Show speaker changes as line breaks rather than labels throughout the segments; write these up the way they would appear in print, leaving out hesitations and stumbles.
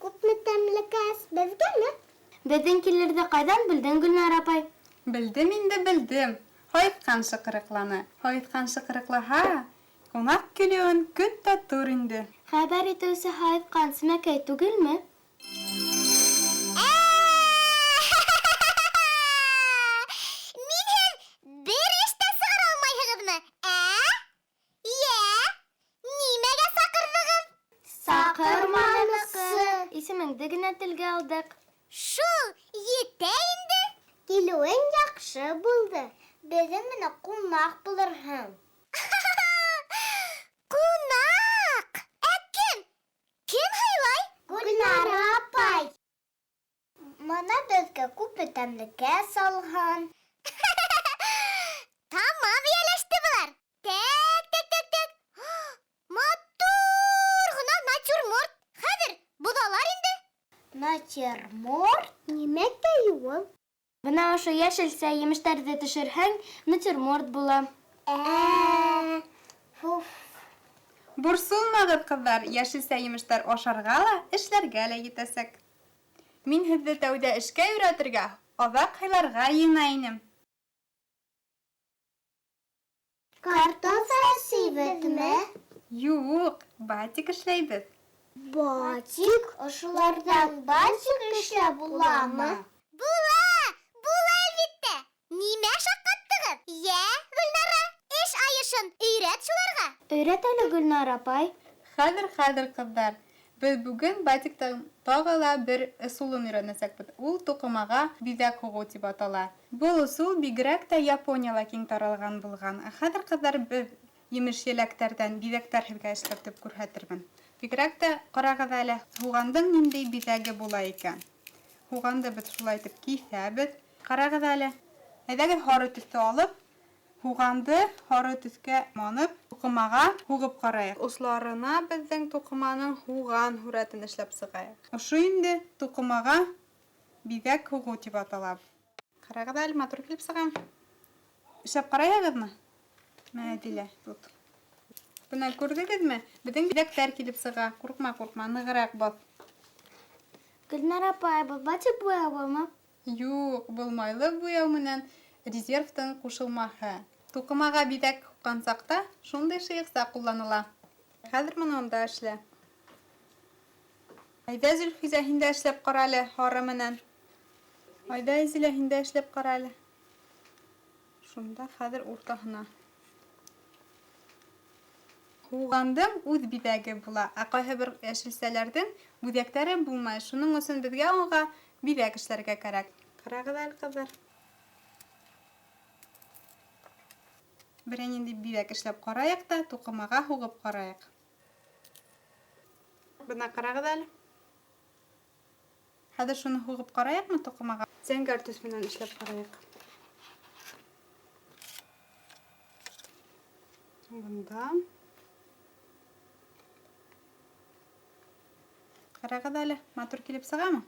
күпме тәмлекәс безгәме?
Беҙҙеңкеләрҙе ҡайҙан белдең, Гөлнар апай?
Белдем инде, белдем. Һайыҫҡан шыҡырыҡланы. Һайыҫҡан шыҡырыҡлаһа, ҡунаҡ килеүен көт тә тор инде.
Хәбәр итеүсе һайыҫҡан Сәмәкәй түгелме?
Минһен бер эштә сығара алмайһығыҙмы? Нимәгә саҡырҙығыҙ?
Саҡырманысы. Исемеңде генә телгә алдык.
Шул етә инде. Килеүең яҡшы булды. Беҙҙең менән ҡунаҡ булырһың. Ҡунаҡ? Кем? Кем һыйлай? Гөлнар апай. Мана беҙгә күпме тәмлекәс алған. Тамам йәләште былар. Тәк. Матур ғына натюрморт. Хәҙер боҙалар инде. Натюрморт? Нимәкә юл?
Бына ошо йәшелсә емештәрҙе төшөрһәң, натюрморт була.
Борсолмағыҙ, ҡыҙҙар, йәшелсә емештәр ашарға ла, эшләргә лә етәсәк. Мин һеҙҙе тәүҙә эшкә өйрәтергә, аҙаҡ һыйларға йыйына инем.
Картоф әсибеҙме?
Юҡ, батик эшләйбеҙ.
Батик? Ошоларҙан батик эшләп буламы? Була әлбиттә. Нимә шаҡҡаттығыҙ? Гөлнара, эш айышын өйрәт шуларға.
Өйрәт әле, Гөлнар апай.
Хәҙер, ҡыҙҙар. Беҙ бөгөн батиктың тағы ла бер ысулын өйрәнәсәкбеҙ. Ул туҡымаға биҙәк һуғыу тип атала. Был ысул бигерәк тә Японияла киң таралған булған. Хәҙер, ҡыҙҙар, беҙ емеш-еләктәрҙән биҙәктәр һеҙгә эшләтеп күрһәтермен. Бигерәк тә ҡарағыҙ әле, һуғандың ниндәй биҙәге була икән. Һуғанды беҙ шулай итеп киҫәбеҙ. Ҡарағыҙ әле. Әйҙәгеҙ һары төҫтө алып, һуғанды һары төҫкә манып, туҡымаға һуғып ҡарайыҡ. Осларына беҙҙең туҡыманың һуған һүрәтен эшләп сығайыҡ. Ошо инде туҡымаға биҙәк һуғыу тип атала. Ҡарағыҙ әле, матур килеп сыға. Эшләп ҡарайһығыҙмы? Мәҙилә, тот. Бына күрҙегеҙме? Беҙҙең биҙәктәр килеп сыға. Ҡурҡма, нығыраҡ баҫ.
Гөлнар апай, был батик буяуымы?
Юҡ, был майлы буяу менән резервтың ҡушылмаһы. Туҡымаға биҙәк һуҡҡан саҡта шундай шыйыҡса ҡулланыла. Хәҙер бына унда эшлә. Әйҙә, Зөлфизә, һин дә эшләп ҡара әле һары менән. Әйҙә, Зилә, һин дә эшләп ҡара әле. Шунда хәҙер уртаһына. Һуғандың үҙ биҙәге була, ә ҡайһы бер йәшелсәләрҙең бүҙәктәре булмай. Шуның өсөн беҙгә уға биҙәк эшләргә кәрәк. Ҡарағыҙ әле, ҡыҙҙар. Берәй ниндәй биҙәк эшләп ҡарайыҡ та, туҡымаға һуғып ҡарайыҡ. Бына ҡарағыҙ әле. Хәҙер шуны һуғып ҡарайыҡмы туҡымаға? Зәңгәр төҫ менән эшләп ҡарайыҡ. Бында. Ҡарағыҙ әле, матур килеп сығамы?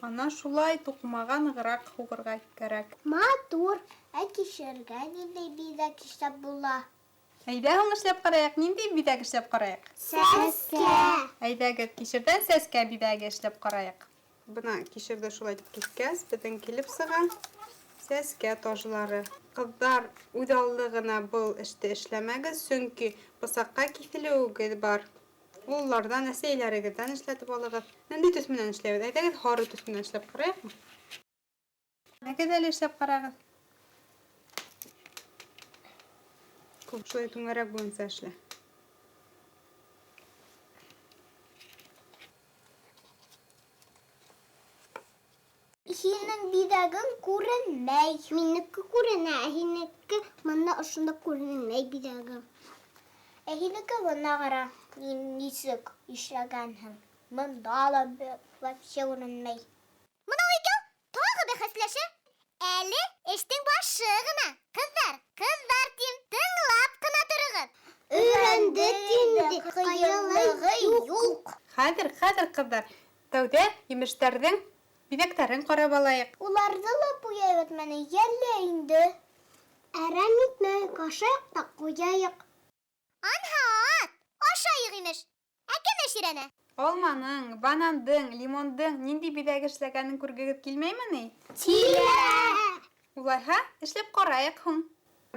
Ана шулай туҡымаға нығыраҡ һуғырға кәрәк.
Матур. Кишергә ниндәй биҙәк эшләп була?
Әйҙә һуң эшләп ҡарайыҡ. Ниндәй биҙәк эшләп ҡарайыҡ?
Сәскә.
Әйҙәгеҙ, кишерҙән сәскә биҙәге эшләп ҡарайыҡ. Бына кишерҙе шулай итеп киҫкәс, беҙҙең килеп сыға сәскә тажлары. Ҡыҙҙар, үҙ аллығына был эште эшләмәгеҙ, сөнки бысаҡҡа киҫелеүегеҙ бар. Уларҙан, әсәйләрегеҙҙән эшләтеп алығыҙ. Ниндәй төҫ менән эшләйбеҙ? Әйҙәгеҙ, һары төҫ менән эшләп ҡарайыҡмы? Әгеҙ әле эшләп ҡарағыҙ. Шулай түңәрәк буйынса эшлә.
Һинең биҙәгең күренмәй. Минеке күренә, һинеке мында ошонда күренмәй биҙәгең. Һинеке бына ҡара, нисек эшләгәнһең. Мында ла вообще күренмәй. Бына икәү тағы бәхәсләшә. Әле эштең башы ғына. Ҡыҙҙар, тим, тыңлап ҡына торығыҙ. Өйрәндек инде, ҡыйынлығы юҡ.
Хәҙер, ҡыҙҙар, тәүҙә емештәрҙең биҙәктәрен ҡарап алайыҡ.
Уларҙы ла буяйбыҙ менән йәллә инде. Әрәм итмәйек, ашайыҡ та ҡуяйыҡ. Анһат, ашайыҡ имеш. Кем эшерәне?
Алманың, банандың, лимондың нинди биҙәк эшләгәнен күргегеҙ килмәйме ни? Улайһа, эшләп ҡарайыҡ һуң.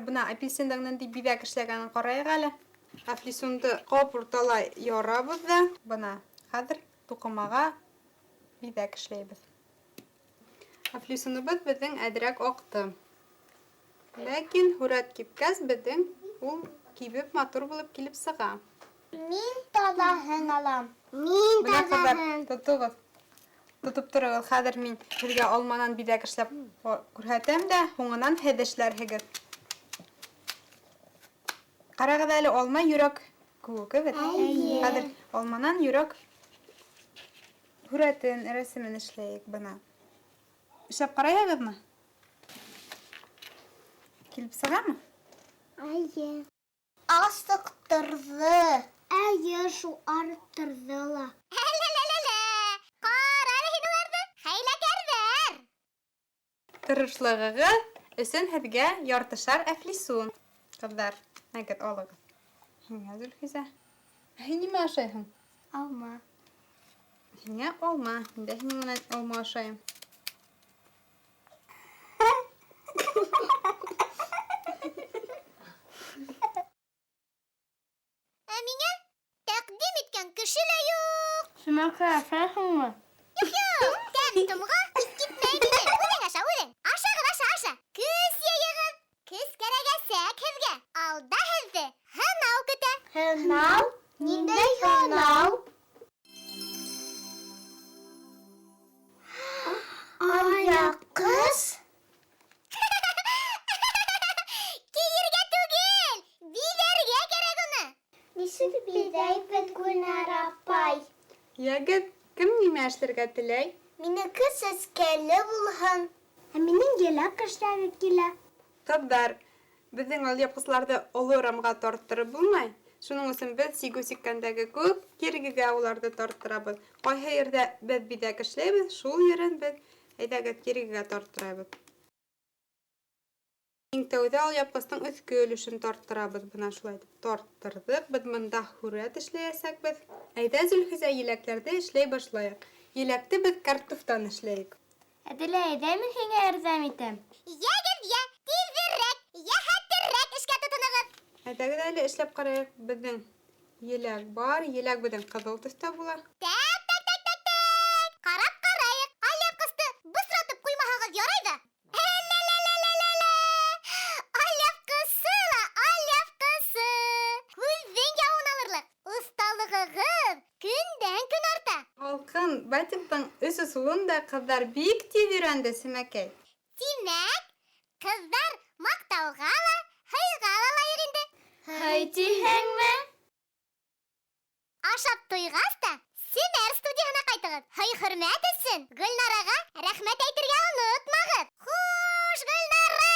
Бына апельсиндың нинди биҙәк эшләгәнен ҡарайыҡ әле. Апельсинды ҡап урталай ярабыҙ да, бына хәҙер туҡымаға биҙәк эшләйбеҙ. Апельсиныбыҙ беҙҙең әҙерәк аҡты. Ләкин һүрәт кипкәс, беҙҙең ул кибеп матур булып килеп сыға.
Мин таҙаһын алам. Мин
Бына ҡыҙҙар,
таҙаһын.
тотоғоҙ. Тотоп тороғоҙ. Хәҙер мин һеҙгә алманан биҙәк эшләп күрһәтәм дә, һуңынан һеҙ эшләрһегеҙ. Ҡарағыҙ әле, алма йөрәк кеүек, бит. Хәҙер алманан йөрәк һүрәтен, рәсемен эшләйек бына. Эшләп ҡарайһығыҙмы? Килеп сығамы?
Әйе. Асыҡтырҙы. Әйе, шул арыттырҙы ла. Ҡара һин уларҙы, хәйләкәрҙәр.
Тырышлығығыҙ өсөн һеҙгә яртышар әфлисун. Ҡыҙҙар, әгеҙ алығыҙ. Һиңә, Зөлхизә. Һин нимә ашайһың?
Алма.
Һиңә алма. Мин дә һинең менән алма ашайым.
Ә миңә тәҡдим иткән кеше лә юҡ.
Сөнәкәй, ашайһыңмы?
Юҡ, тәм-томға китмәй минең. Үҙең аша, үҙең. Ашағыҙ, аша. Көс йыйығыҙ. Көс кәрәгәсәк һеҙгә. Алда һеҙҙе һынау көтә. Һынау? Ниндәй һынау? Аяҡҡыс? Кейергә түгел, биҙәргә кәрәк уны. Нисек биҙәйбеҙ, Гөлнар апай?
Ягеҙ, кем нимә эшләргә теләй?
Минеке сәскәле булһын. Ә минең еләк эшләге килә.
Ҡыҙҙар, беҙҙең алъяпҡысларҙы оло рамға тарттырып булмай. Шуның өсөн беҙ сигеү сиккәндәге күп киргегә уларҙы тарттырабыҙ. Ҡайһы ерҙә беҙ биҙәк эшләйбеҙ, шул ерен беҙ әйҙәгеҙ киргегә тарттырабыҙ. Иң тәүҙә алъяпҡыстың өҫкө өлөшөн тарттырабыҙ. Бына шулай тарттырҙык. Беҙ бында һүрәт эшләйәсәкбеҙ. Әйҙә, Зөлхизә, еләктәрҙе эшләй башлайыҡ. Еләкте беҙ картуфтан эшләйек.
Әделә, әйҙәме һиңә ярҙам итәм?
Йәгеҙ, тиҙерәк, йәһәтерәк эшкә тотоноғоҙ.
Әйҙәгеҙ әле эшләп ҡарайыҡ. Беҙҙең еләк бар. Еләк беҙҙең ҡыҙыл төҫтә була.
Тәк. Ҡарап ҡарайыҡ. Алъяпҡысты бысратып ҡуймаһағыҙ ярай ҙа. Алъяпҡысы ла, алъяпҡысы. Һүҙҙең яуын алырлыҡ. Оҫталығығыҙ көндән-көн арта.
Һалҡын батиктың өс ысулын да ҡыҙҙар бик тиҙ өйрәнде, Сәмәкәй.
Тимәк, ҡыҙҙар маҡтауға ла, һыйға ла лайыҡ инде.
Һый тиһәңме?
Ашап туйғас та, Семәр студияһына ҡайтығыҙ. Һый-хөрмәт өсөн Гөлнараға рәхмәт әйтергә онотмағыҙ. Хуш, Гөлнара!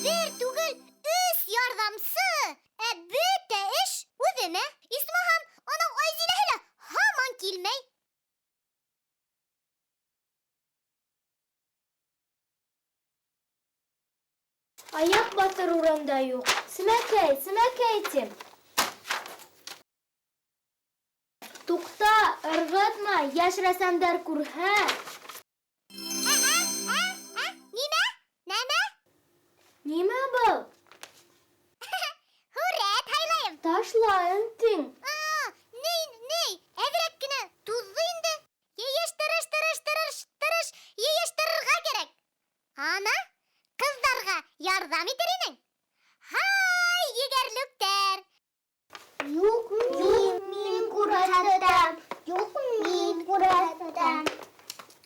Бер түгел, 3 ярҙамсы. Ә бөтә эш үҙемә. Исмаһам, анау Айзиләһе лә һаман килмәй.
Аяҡ батыр урында юҡ. Сөнәкәй, тим. Туҡта, ырғытма, йәш рәсәмдәр күрһә.
Нимә? Нәмә?
Нимә был?
Һүрәт һайлайым.
Ташлайын тиң.
Ней, әҙерәк кенә туҙҙы инде. Йыйыштырыш, йыйыштырырға кәрәк. Ана, ҡыҙҙарға ярҙам итер инең. Һай, егәрлектәр. Юҡ, мин күрһәтәм.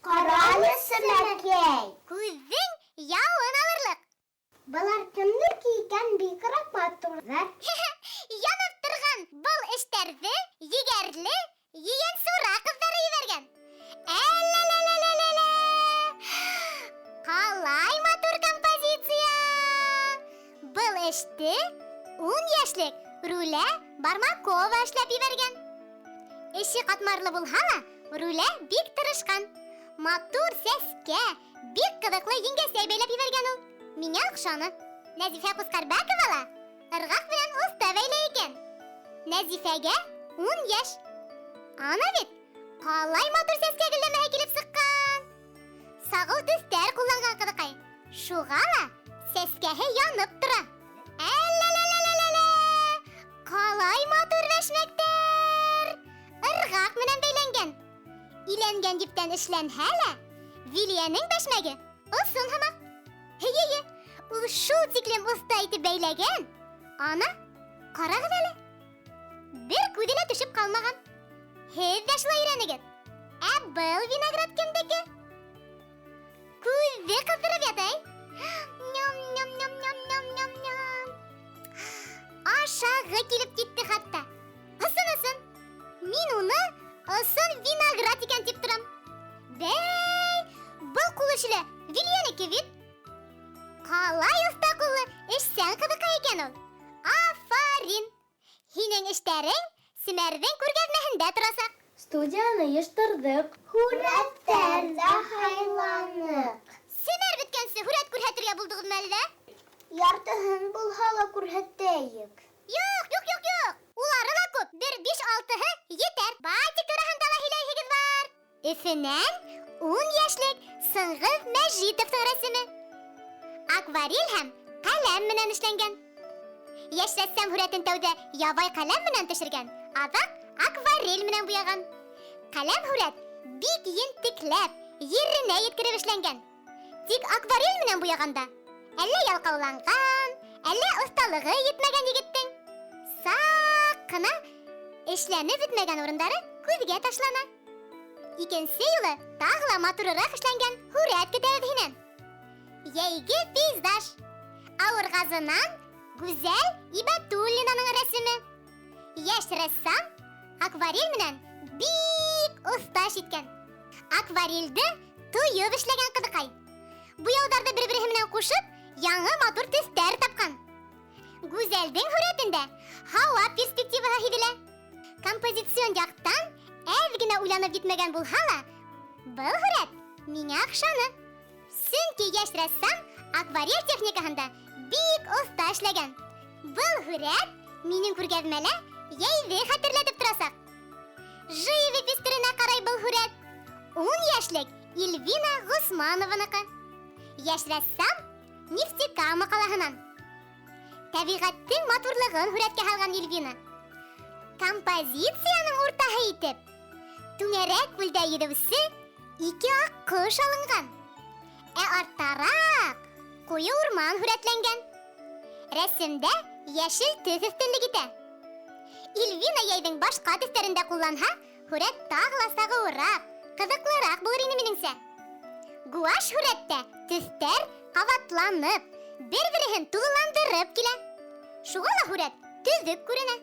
Ҡаралы, Сәмәкәй. Күҙҙең яуын алырлыҡ. Былар кемдер кейгән бигерәк матурҙар. Янып торған был эштәрҙе егәрле, ейән-сура ҡыҙҙары ебәргән. Әлләләләләлә! Ҡалай матур композиция! Был эште 10 йәшлек Рүлә Бармакова эшләп ебәргән. Эше ҡатмарлы булһа ла, Рүлә бик тырышҡан. Матур сәскә, бик ҡыҙыҡлы еңгәсәй бәйләп ебәргән ул. Миңә оҡшаны. Нәзифә Ҡусҡарбәкова ла ырғаҡ белән оҫта бәйләй икән. Нәзифәгә 10 яшь. Ана бит, қалай матур сәскә гөлләмәһе килеп сыққан. Сағыл төстәр кулланган кызыкай. Шуға ла сәскәһе янып тора. Әлләләләләлә! Қалай матур бәшмәктер! Ырғақ менән бәйләнгән. Иләнгән ептән эшләнһә лә, Вилиянең бәшмәге осын һымак. Һие, ул шул тиклем оста итеп бәйләгән. Ана, карагыз әле. Бер күҙе лә төшөп калмаган. Һеҙ ҙә шулай өйрәнегеҙ. Ә был виноград кемдеке? Күҙҙе ҡыҙҙырып ята, Ням-ням-ням-ням-ням-ням. Ашағы килеп китте хатта. Ысын. Мин уны ысын виноград икән тип торам. Бәй, был ҡул эшле Вилиянеке бит. Ҡалай оҫта ҡуллы эшсән ҡыҙыҡай икән ул. Афарин. Һинең эштәрең Семәрҙең күргәҙмәһендә торасаҡ.
Студияны йыштырҙык.
Һүрәттәрҙә һайланыҡ. Семәр бөткәнсе һүрәт күрһәтергә булдығыҙмы әллә?
Яртыһын булһа ла күрһәтәйек.
Юҡ. Улары ла күп. Бер 5-6-һы етәр. Байтик тураһында ла һөйләйһегеҙ бар. Өфөнән 10 йәшлек Сыңғыҙ Мәжитовтың рәсеме. Акварель һәм ҡәләм менән эшләнгән. Йәш рәссам һүрәтен тәүҙә ябай ҡәләм менән төшөргән, аҙаҡ акварель менән буяған. Ҡәләм һүрәт бик ентекләп, еренә еткереп эшләнгән. Тик акварель менән буяғанда әллә ялҡауланған, әллә оҫталығы етмәгән егеттең. Саҡ ҡына эшләнеп бөтмәгән урындары күҙгә ташлана. Икенсе юлы тағы ла матурыраҡ эшләнгән һүрәт көтәбеҙ һинән. Йәйге пейзаж. Ауырғазынан Гүзәл Ибәтуллинаның рәсеме. Йәш рәссам акварель менән бик оҫта иткән. Акварельде туйып эшләгән ҡыҙыҡай. Буяуҙарҙы бер-береһе менән ҡушып, яңы матур төҫтәр тапҡан. Гүзәлдең һүрәтендә һауа перспективаһы һиҙелә. Композицион яҡтан әҙ генә уйланып етмәгән булһа ла, был һүрәт миңә оҡшаны. Сөнки йәш рәссам акварель техникаһында бик оҫта эшләгән. Был һүрәт минең күргәҙмәлә йәйҙе хәтерләтеп торасаҡ. Живопись төрөнә ҡарай был һүрәт. 10 йәшлек Ильвина Ғосманованыҡы. Йәш рәссам Нефтекама ҡалаһынан. Тәбиғәттең матурлығын һүрәткә һалған Ильвина. Композицияның уртаһы итеп түңәрәк күлдә йөҙөүсе 2 аҡҡош алынған. Ә арттараҡ ҡуйы урман һүрәтләнгән. Рәсемдә йәшел төҫ өҫтөнлөк итә. Ильвина йәйҙең башҡа төҫтәрендә ҡулланһа, һүрәт тағы ла сағыуыраҡ, ҡыҙыҡлыраҡ булыр ине минеңсә. Гуаш һүрәттә төҫтәр ҡабатланып, бер-береһен тулыландырып килә. Шуға ла һүрәт төҙөк күренә.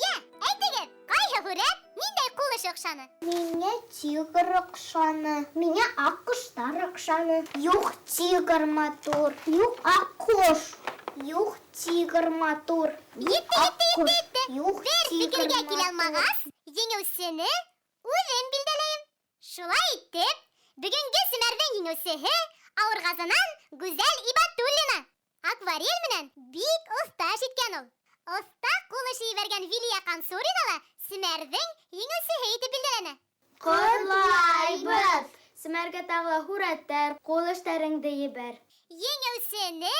Йә, әйтегеҙ, ҡайһы һүрәт ниндәй ҡул эше оҡшаны?
Миңә тигр оҡшаны. Миңә аҡҡоштар оҡшаны. Юҡ, тигр матур. Юҡ, аҡҡош. Юҡ, тигр матур.
Етте.
Юҡ,
Бер
тигр
фекергә килә
матур.
алмағас, еңеүсене үҙем билдәләйем. Шулай итеп, бөгөнгө Семәрҙең еңеүсеһе Ауырғазынан Гүзәл Ибәтуллина. Акварель менән бик оҫта иткән ул. Оҫта ҡул эше ебәргән Вилия Ҡансурина ла Семәрҙең еңеүсеһе итеп билдәләнә.
Ҡотлайбыҙ! Семәргә тағы һүрәттәр, ҡул эштәреңде ебәр.
Еңеүсене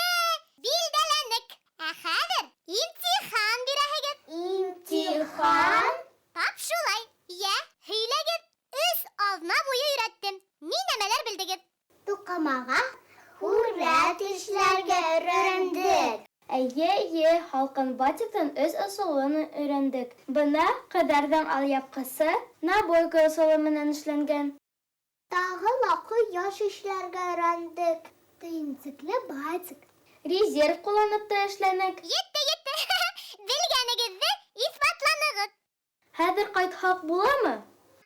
билдәләнек. Ә хәҙер имтихан бирәһегеҙ.
Имтихан?
Тап шулай. Йә, һөйләгеҙ. 3 аҙна буйы өйрәттем. Ни нәмәләр белдегеҙ?
Туҡымаға һүрәт эшләргә өйрәндек. Эйе, һалҡын батиктың 3 ысулын өйрәндек. Бына ҡыҙарҙың алъяпҡысы набойка ысулы менән эшләнгән. Тағы ла ҡояш эшләргә өйрәндек. Тыйынсыҡлы батик. Резерв ҡулланып та эшләнек.
Етте. Белгәнегеҙҙе иҫбатланығыҙ.
Хәҙер ҡайтһаҡ буламы?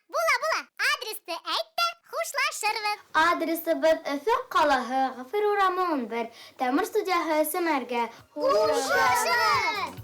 Була. Адресты әйт тә хушлашырбыҙ.
Адресыбыҙ Өфө ҡалаһы, Ғафур урамы 11, Тәмер студияһы, Семәргә.
Хушлашығыҙ!